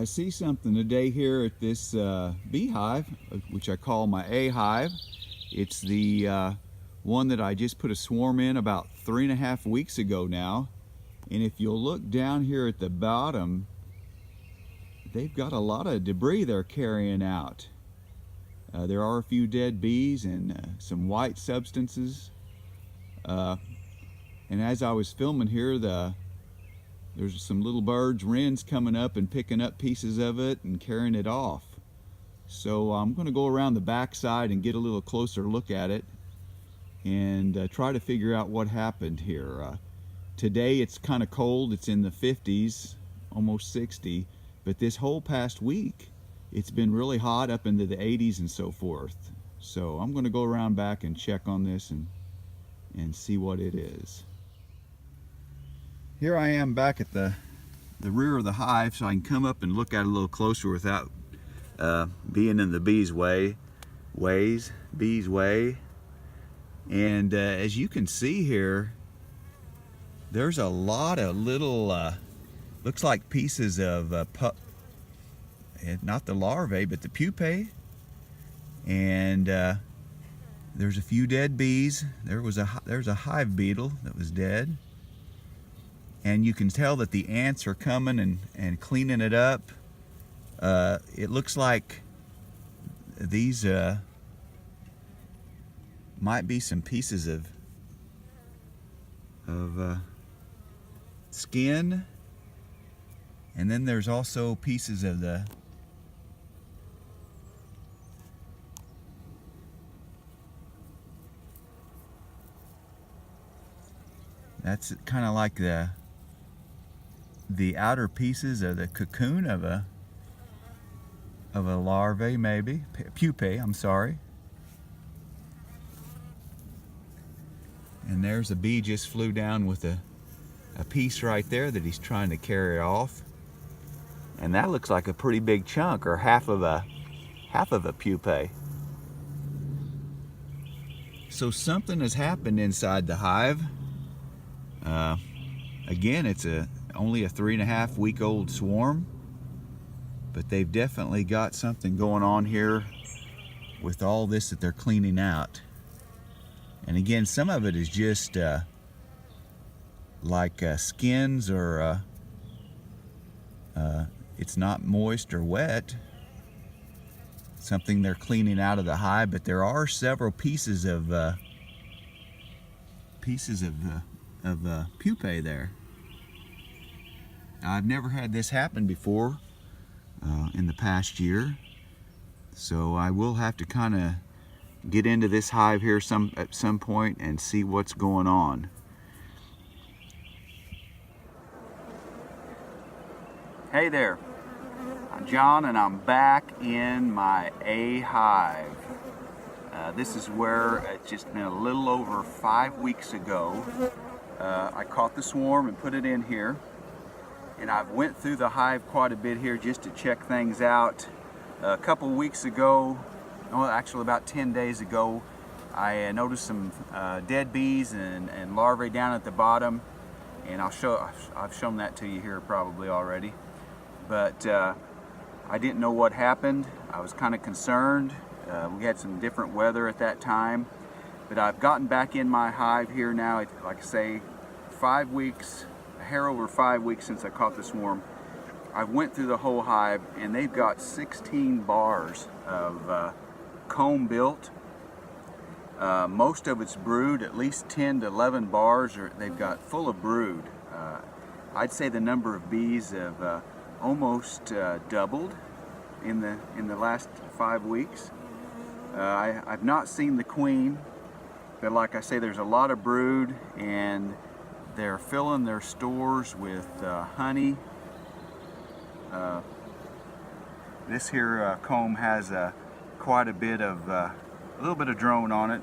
I see something today here at this beehive, which I call my A hive. It's the one that I just put a swarm in about 3.5 weeks ago now. And if you'll look down here at the bottom, they've got a lot of debris they're carrying out. There are a few dead bees and some white substances. And as I was filming here, there's some little birds, wrens, coming up and picking up pieces of it and carrying it off. So I'm going to go around the back side and get a little closer look at it and try to figure out what happened here. Today it's kind of cold, it's in the 50s, almost 60, but this whole past week it's been really hot, up into the 80s and so forth. So I'm going to go around back and check on this and see what it is. Here I am back at the rear of the hive, so I can come up and look at it a little closer without being in the bees' way. And as you can see here, there's a lot of little, looks like pieces of not the larvae, but the pupae. And there's a few dead bees. There's a hive beetle that was dead. And you can tell that the ants are coming and cleaning it up. It looks like these might be some pieces of skin, and then there's also pieces of that's kind of like the outer pieces of the cocoon of a larvae, maybe pupae, I'm sorry. And there's a bee just flew down with a piece right there that he's trying to carry off, and that looks like a pretty big chunk, or half of a pupae. So something has happened inside the hive. Again, it's only a 3.5 week old swarm, but they've definitely got something going on here with all this that they're cleaning out. And again, some of it is just like skins, or it's not moist or wet, something they're cleaning out of the hive. But there are several pieces of pupae there. I've never had this happen before in the past year, so I will have to kind of get into this hive here at some point and see what's going on. Hey there, I'm John, and I'm back in my A hive. This is where it's just been a little over 5 weeks ago. I caught the swarm and put it in here, and I've went through the hive quite a bit here just to check things out. A couple weeks ago, well, actually about 10 days ago, I noticed some dead bees and larvae down at the bottom, and I've shown that to you here probably already. But I didn't know what happened. I was kind of concerned. We had some different weather at that time, but I've gotten back in my hive here now. Like I say, 5 weeks, a hair over 5 weeks since I caught the swarm. I went through the whole hive, and they've got 16 bars of comb built. Most of it's brood, at least 10 to 11 bars they've got full of brood. I'd say the number of bees have almost doubled in the last 5 weeks. I've not seen the queen, but like I say, there's a lot of brood, and they're filling their stores with honey. This here comb has quite a bit of, a little bit of drone on it,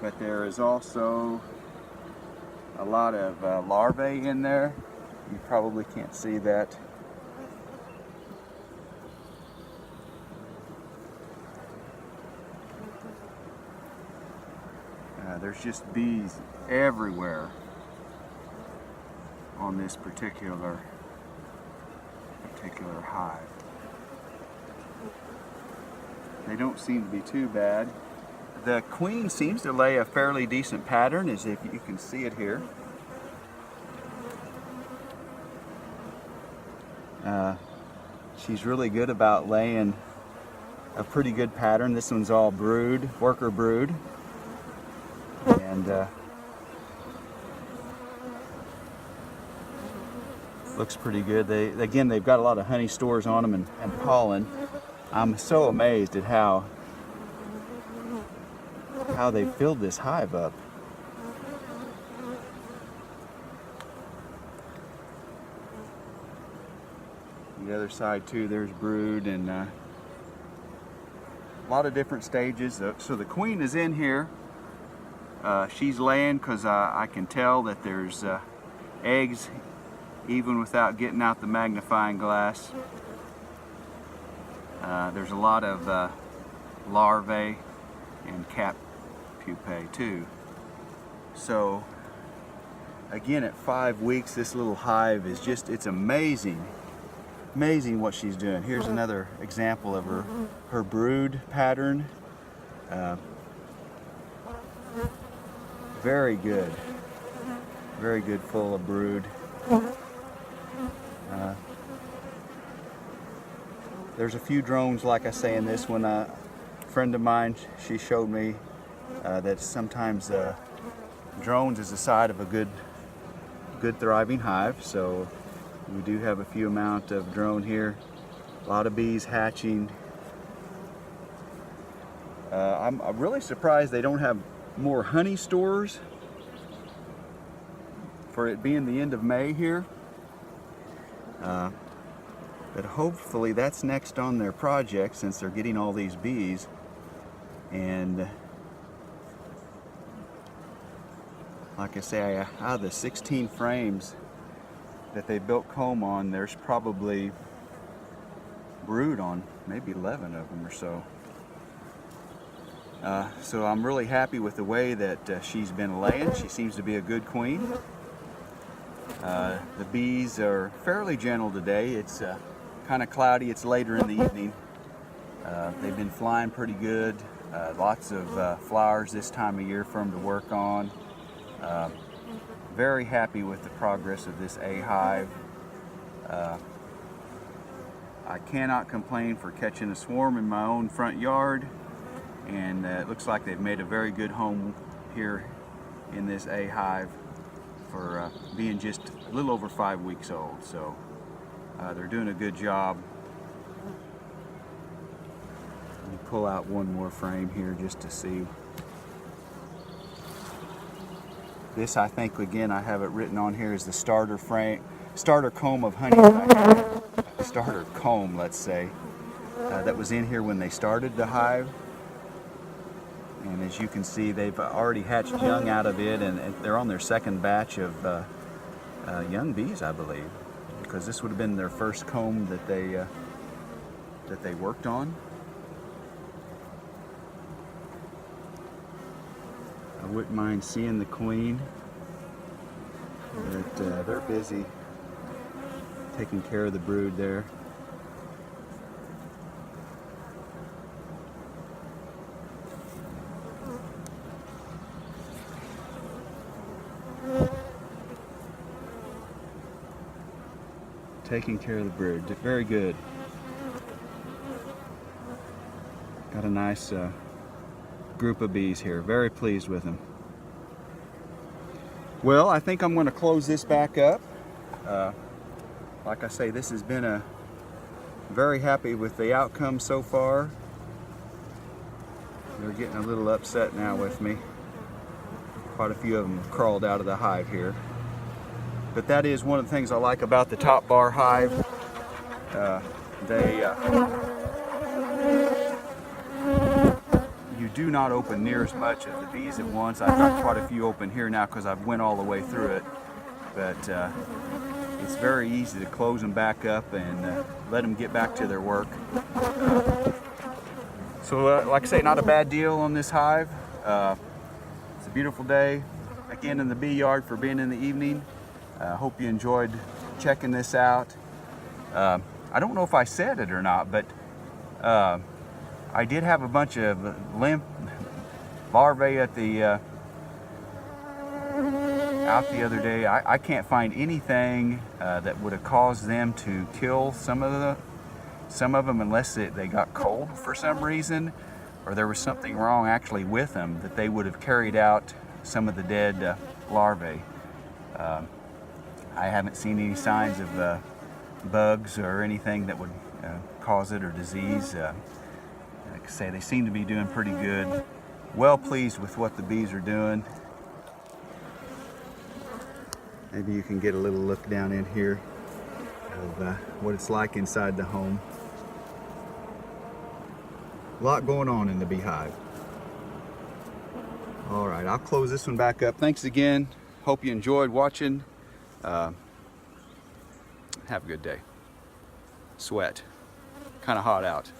but there is also a lot of larvae in there. You probably can't see that. There's just bees everywhere on this particular particular hive. They don't seem to be too bad. The queen seems to lay a fairly decent pattern, as if you can see it here. She's really good about laying a pretty good pattern. This one's all brood, worker brood. And looks pretty good. Again, they've got a lot of honey stores on them and pollen. I'm so amazed at how they filled this hive up. The other side too, there's brood, and a lot of different stages. So the queen is in here. She's laying because I can tell that there's eggs even without getting out the magnifying glass. There's a lot of larvae and cap pupae too. So again, at 5 weeks, this little hive is just, it's amazing. Amazing what she's doing. Here's another example of her brood pattern. Very good. Very good, full of brood. There's a few drones, like I say, in this one. A friend of mine, she showed me that sometimes drones is the side of a good thriving hive. So we do have a few amount of drone here. A lot of bees hatching. I'm really surprised they don't have more honey stores for it being the end of May here. But hopefully that's next on their project, since they're getting all these bees. And like I say, out of the 16 frames that they built comb on, there's probably brood on maybe 11 of them or so. So I'm really happy with the way that she's been laying. She seems to be a good queen. The bees are fairly gentle today. It's kind of cloudy. It's later in the evening. They've been flying pretty good. Lots of flowers this time of year for them to work on. Very happy with the progress of this A hive. I cannot complain for catching a swarm in my own front yard, and it looks like they've made a very good home here in this A hive for being just a little over 5 weeks old. So they're doing a good job. Let me pull out one more frame here just to see. This, I think, again, I have it written on here, is the starter comb of honey. Starter comb, let's say, that was in here when they started the hive. And as you can see, they've already hatched young out of it, and they're on their second batch of young bees, I believe, because this would have been their first comb that they worked on. I wouldn't mind seeing the queen, but they're busy taking care of the brood there. Taking care of the brood, very good. Got a nice group of bees here. Very pleased with them. Well, I think I'm going to close this back up. Like I say, this has been very happy with the outcome so far. They're getting a little upset now with me. Quite a few of them crawled out of the hive here. But that is one of the things I like about the top bar hive. You do not open near as much of the bees at once. I've got quite a few open here now because I've went all the way through it. But it's very easy to close them back up and let them get back to their work. So like I say, not a bad deal on this hive. It's a beautiful day. Again, in the bee yard for being in the evening. Hope you enjoyed checking this out. I don't know if I said it or not, but I did have a bunch of larvae at the out the other day. I can't find anything that would have caused them to kill some of them, unless they got cold for some reason, or there was something wrong actually with them, that they would have carried out some of the dead larvae. I haven't seen any signs of bugs or anything that would cause it, or disease. Like I say, they seem to be doing pretty good. Well pleased with what the bees are doing. Maybe you can get a little look down in here of what it's like inside the home. A lot going on in the beehive. All right, I'll close this one back up. Thanks again. Hope you enjoyed watching. Have a good day. Sweat. Kind of hot out.